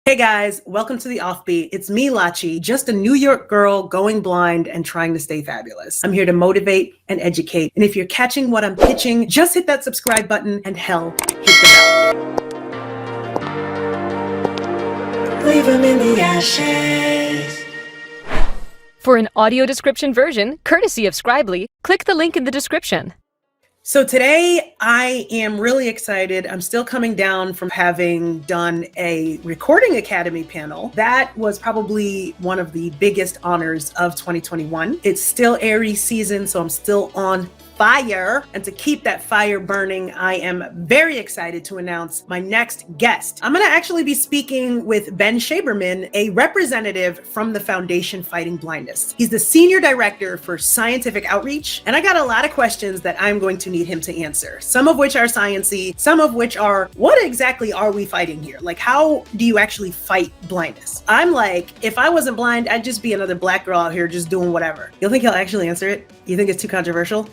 Hey guys, welcome to The Offbeat. It's me, Lachi, just a New York girl going blind and trying to stay fabulous. I'm here to motivate and educate. And if you're catching what I'm pitching, just hit that subscribe button and hell, hit the bell. Leave them in the ashes. For an audio description version, courtesy of Scribely, click the link in the description. So today I am really excited. I'm still coming down from having done a Recording Academy panel. That was probably one of the biggest honors of 2021. It's still Aries season, so I'm still on fire. And to keep that fire burning, I am very excited to announce my next guest. I'm going to actually be speaking with Ben Shaberman, a representative from the Foundation Fighting Blindness. He's the Senior Director for Scientific Outreach, and I got a lot of questions that I'm going to need him to answer, some of which are sciency, some of which are, what exactly are we fighting here? Like, how do you actually fight blindness? I'm like, if I wasn't blind, I'd just be another black girl out here just doing whatever. You'll think he'll actually answer it? You think it's too controversial?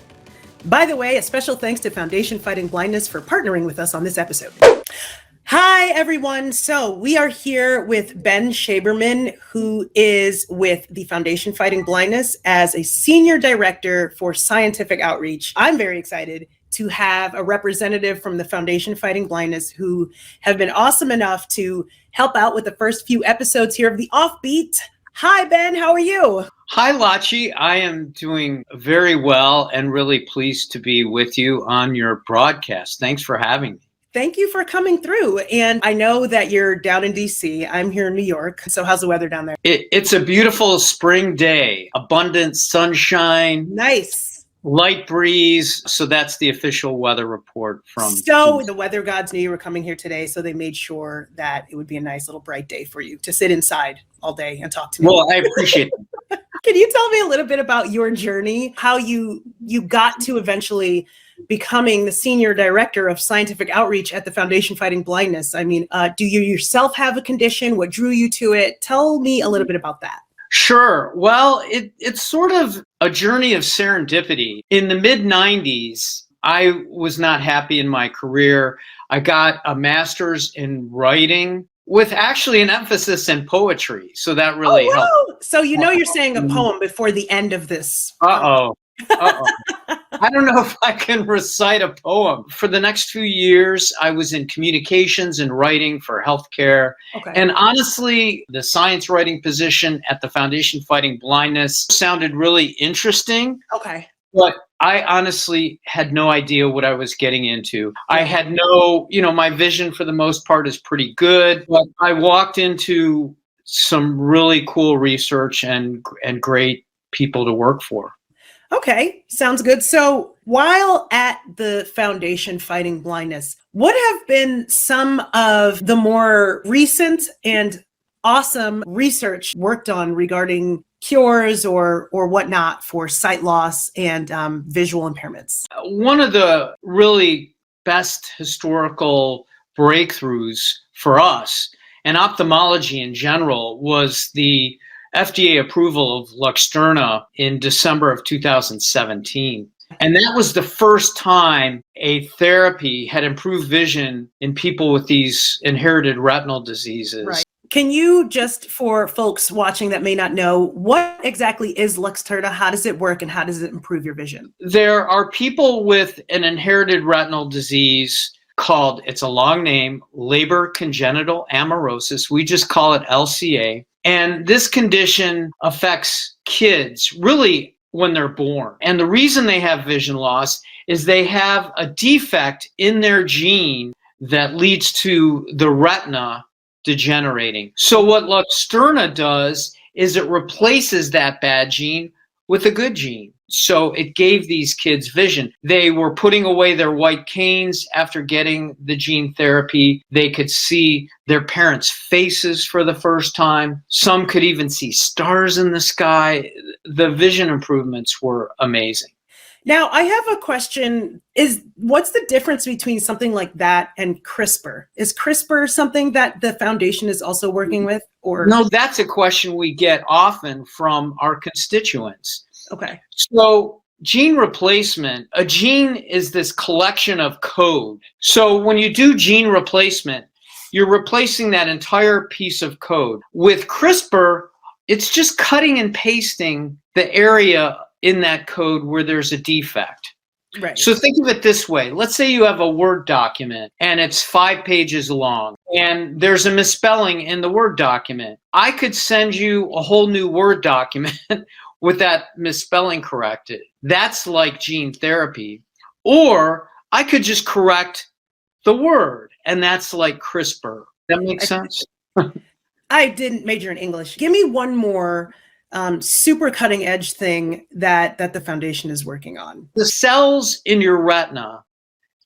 By the way, a special thanks to Foundation Fighting Blindness for partnering with us on this episode. Hi, everyone. So we are here with Ben Shaberman, who is with the Foundation Fighting Blindness as a Senior Director for Scientific Outreach. I'm very excited to have a representative from the Foundation Fighting Blindness who have been awesome enough to help out with the first few episodes here of The Offbeat. Hi, Ben. How are you? Hi, Lachi. I am doing very well and really pleased to be with you on your broadcast. Thanks for having me. Thank you for coming through. And I know that you're down in DC. I'm here in New York. So how's the weather down there? It's a beautiful spring day, abundant sunshine. Nice. Light breeze. So that's the official weather report from. So the weather gods knew you were coming here today, so they made sure that it would be a nice little bright day for you to sit inside all day and talk to me. Well, I appreciate that. Can you tell me a little bit about your journey, how you got to eventually becoming the Senior Director of Scientific Outreach at the Foundation Fighting Blindness? I mean, do you yourself have a condition? What drew you to it? Tell me a little bit about that. Sure. Well, it's sort of a journey of serendipity. In the mid-90s, I was not happy in my career. I got a master's in writing with actually an emphasis in poetry. So that really helped. So you're saying a poem before the end of this. Uh-oh. I don't know if I can recite a poem. For the next few years, I was in communications and writing for healthcare. Okay. And honestly, the science writing position at the Foundation Fighting Blindness sounded really interesting. Okay. But I honestly had no idea what I was getting into. I had my vision for the most part is pretty good, but I walked into some really cool research and great people to work for. Okay, sounds good. So while at the Foundation Fighting Blindness, what have been some of the more recent and awesome research worked on regarding cures or whatnot for sight loss and visual impairments? One of the really best historical breakthroughs for us and ophthalmology in general was the FDA approval of Luxturna in December of 2017. And that was the first time a therapy had improved vision in people with these inherited retinal diseases. Right. Can you just, for folks watching that may not know, what exactly is Luxturna? How does it work and how does it improve your vision? There are people with an inherited retinal disease called, it's a long name, Leber congenital amaurosis. We just call it LCA. And this condition affects kids really when they're born. And the reason they have vision loss is they have a defect in their gene that leads to the retina degenerating. So what Luxturna does is it replaces that bad gene with a good gene. So it gave these kids vision. They were putting away their white canes after getting the gene therapy. They could see their parents' faces for the first time. Some could even see stars in the sky. The vision improvements were amazing. Now, I have a question. What's the difference between something like that and CRISPR? Is CRISPR something that the foundation is also working with? Or no, that's a question we get often from our constituents. Okay. So gene replacement, a gene is this collection of code. So when you do gene replacement, you're replacing that entire piece of code. With CRISPR, it's just cutting and pasting the area in that code where there's a defect. Right. So think of it this way. Let's say you have a Word document and it's 5 pages long and there's a misspelling in the Word document. I could send you a whole new Word document with that misspelling corrected. That's like gene therapy. Or I could just correct the word, and that's like CRISPR. That makes sense? I didn't major in English. Give me one more super cutting edge thing that the foundation is working on. The cells in your retina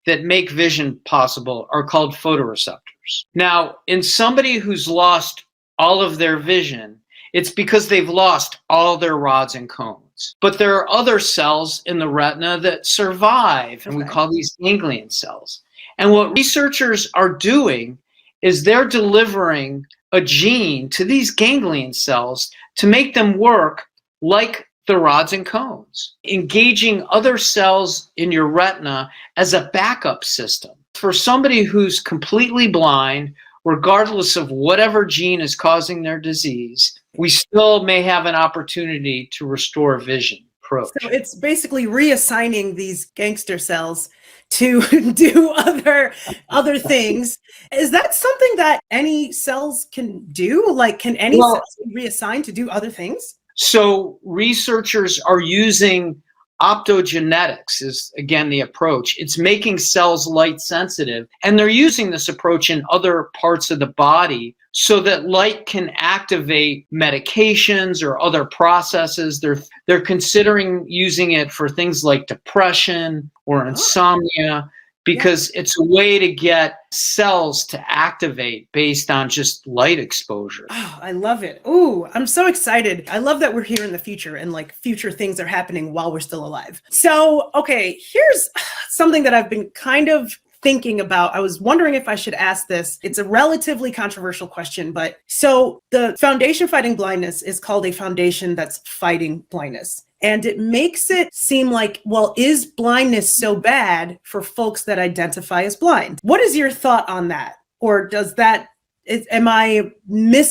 that make vision possible are called photoreceptors. Now, in somebody who's lost all of their vision, it's because they've lost all their rods and cones. But there are other cells in the retina that survive, and we call these ganglion cells. And what researchers are doing is they're delivering a gene to these ganglion cells to make them work like the rods and cones, engaging other cells in your retina as a backup system. For somebody who's completely blind, regardless of whatever gene is causing their disease, we still may have an opportunity to restore vision. Approach. So it's basically reassigning these gangster cells to do other things. Is that something that any cells can do? Like, can any cells be reassigned to do other things? So researchers are using optogenetics is, again, the approach. It's making cells light sensitive, and they're using this approach in other parts of the body so that light can activate medications or other processes. They're considering using it for things like depression or insomnia, because it's a way to get cells to activate based on just light exposure. Oh, I love it. Ooh, I'm so excited. I love that we're here in the future and like future things are happening while we're still alive. So, okay, here's something that I've been kind of thinking about. I was wondering if I should ask this. It's a relatively controversial question, but so the Foundation Fighting Blindness is called a foundation that's fighting blindness. And it makes it seem like, well, is blindness so bad for folks that identify as blind? What is your thought on that? Or does that, am I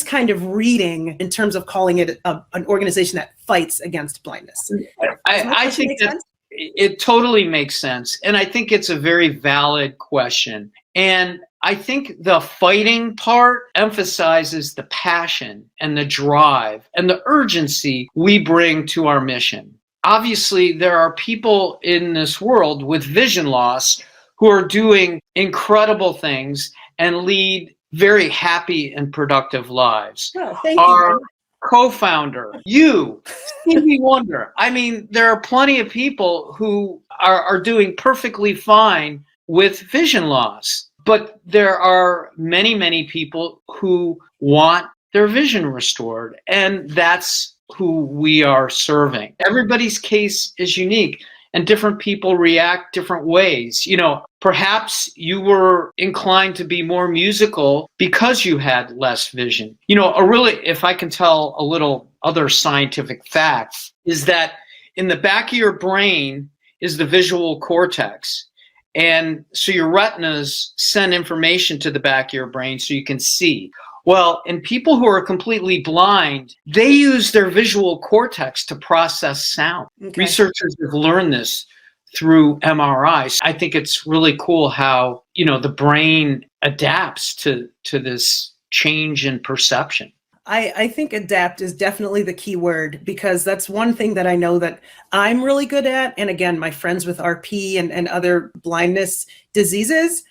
kind of reading in terms of calling it an organization that fights against blindness? I think that it totally makes sense. And I think it's a very valid question. And I think the fighting part emphasizes the passion and the drive and the urgency we bring to our mission. Obviously, there are people in this world with vision loss who are doing incredible things and lead very happy and productive lives. Oh, thank you. Co-founder, you, Stevie Wonder. I mean, there are plenty of people who are doing perfectly fine with vision loss, but there are many, many people who want their vision restored, and that's who we are serving. Everybody's case is unique, and different people react different ways. You know, perhaps you were inclined to be more musical because you had less vision. You know, if I can tell a little other scientific fact, is that in the back of your brain is the visual cortex. And so your retinas send information to the back of your brain so you can see. Well, in people who are completely blind, they use their visual cortex to process sound. Okay. Researchers have learned this through MRIs. I think it's really cool how, you know, the brain adapts to this change in perception. I think adapt is definitely the key word, because that's one thing that I know that I'm really good at. And again, my friends with RP and other blindness diseases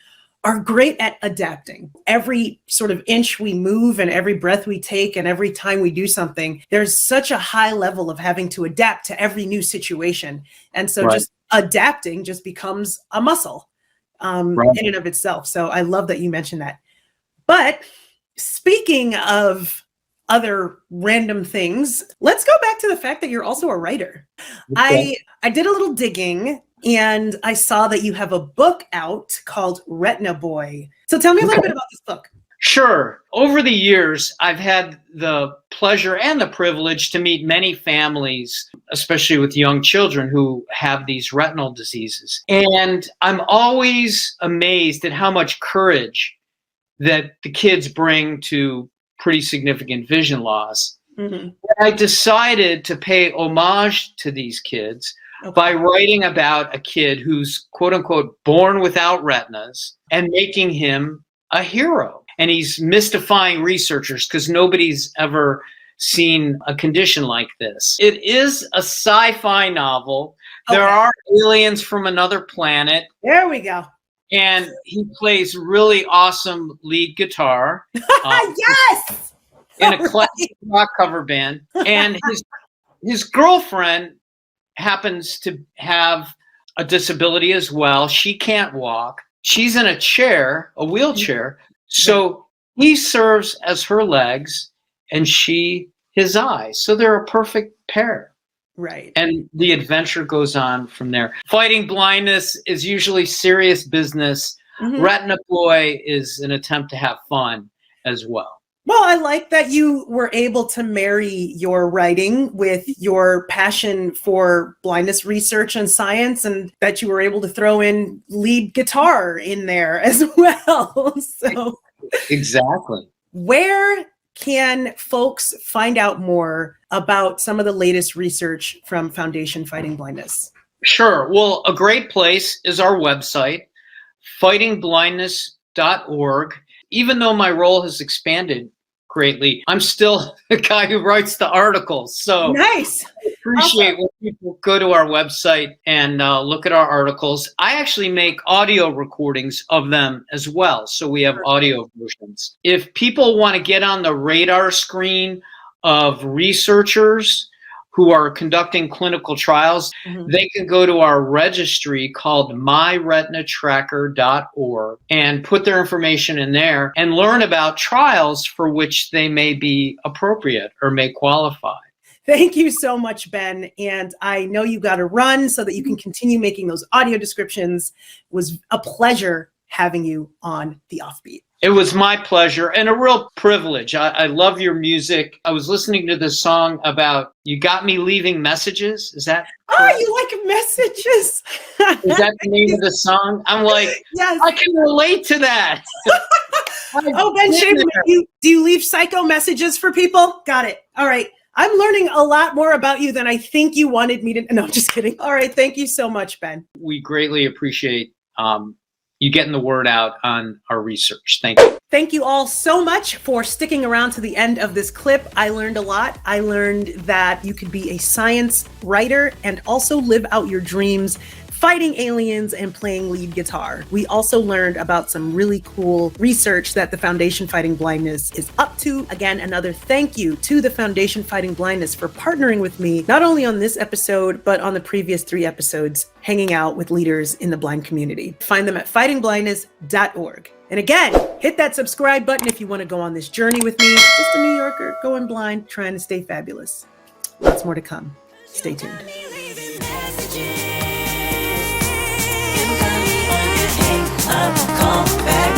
are great at adapting. Every sort of inch we move and every breath we take and every time we do something, there's such a high level of having to adapt to every new situation. And so just adapting just becomes a muscle in and of itself. So I love that you mentioned that. But speaking of other random things, let's go back to the fact that you're also a writer. Okay. I did a little digging and I saw that you have a book out called Retina Boy. So tell me a little bit about this book. Sure. Over the years, I've had the pleasure and the privilege to meet many families, especially with young children who have these retinal diseases. And I'm always amazed at how much courage that the kids bring to pretty significant vision loss. Mm-hmm. I decided to pay homage to these kids by writing about a kid who's quote unquote born without retinas and making him a hero. And he's mystifying researchers because nobody's ever seen a condition like this. It is a sci-fi novel. There are aliens from another planet. There we go. And he plays really awesome lead guitar. Yes! In a classic rock cover band. And his girlfriend happens to have a disability as well. She can't walk. She's in a chair, a wheelchair. So he serves as her legs and she his eyes. So they're a perfect pair. Right. And the adventure goes on from there. Fighting blindness is usually serious business. Mm-hmm. Retina Boy is an attempt to have fun as well. Well, I like that you were able to marry your writing with your passion for blindness research and science, and that you were able to throw in lead guitar in there as well. So, exactly. Where can folks find out more about some of the latest research from Foundation Fighting Blindness? Sure. Well, a great place is our website, fightingblindness.org. Even though my role has expanded greatly, I'm still the guy who writes the articles. So nice. I appreciate when people go to our website and look at our articles. I actually make audio recordings of them as well. So we have audio versions. If people want to get on the radar screen of researchers who are conducting clinical trials, they can go to our registry called myretinatracker.org and put their information in there and learn about trials for which they may be appropriate or may qualify. Thank you so much, Ben. And I know you got to run so that you can continue making those audio descriptions. It was a pleasure having you on The Offbeat. It was my pleasure and a real privilege. I love your music. I was listening to this song about You Got Me Leaving Messages. Is that correct? Oh, you like messages? Is that the name of the song? I'm like, yes. I can relate to that. Oh, Ben Shaberman, do you leave psycho messages for people? Got it. All right. I'm learning a lot more about you than I think you wanted me to. No, I'm just kidding. All right. Thank you so much, Ben. We greatly appreciate you getting the word out on our research. Thank you. Thank you all so much for sticking around to the end of this clip. I learned a lot. I learned that you could be a science writer and also live out your dreams fighting aliens and playing lead guitar. We also learned about some really cool research that the Foundation Fighting Blindness is up to. Again, another thank you to the Foundation Fighting Blindness for partnering with me, not only on this episode, but on the previous 3 episodes, hanging out with leaders in the blind community. Find them at fightingblindness.org. And again, hit that subscribe button if you want to go on this journey with me. Just a New Yorker going blind, trying to stay fabulous. Lots more to come. Stay tuned. Call back.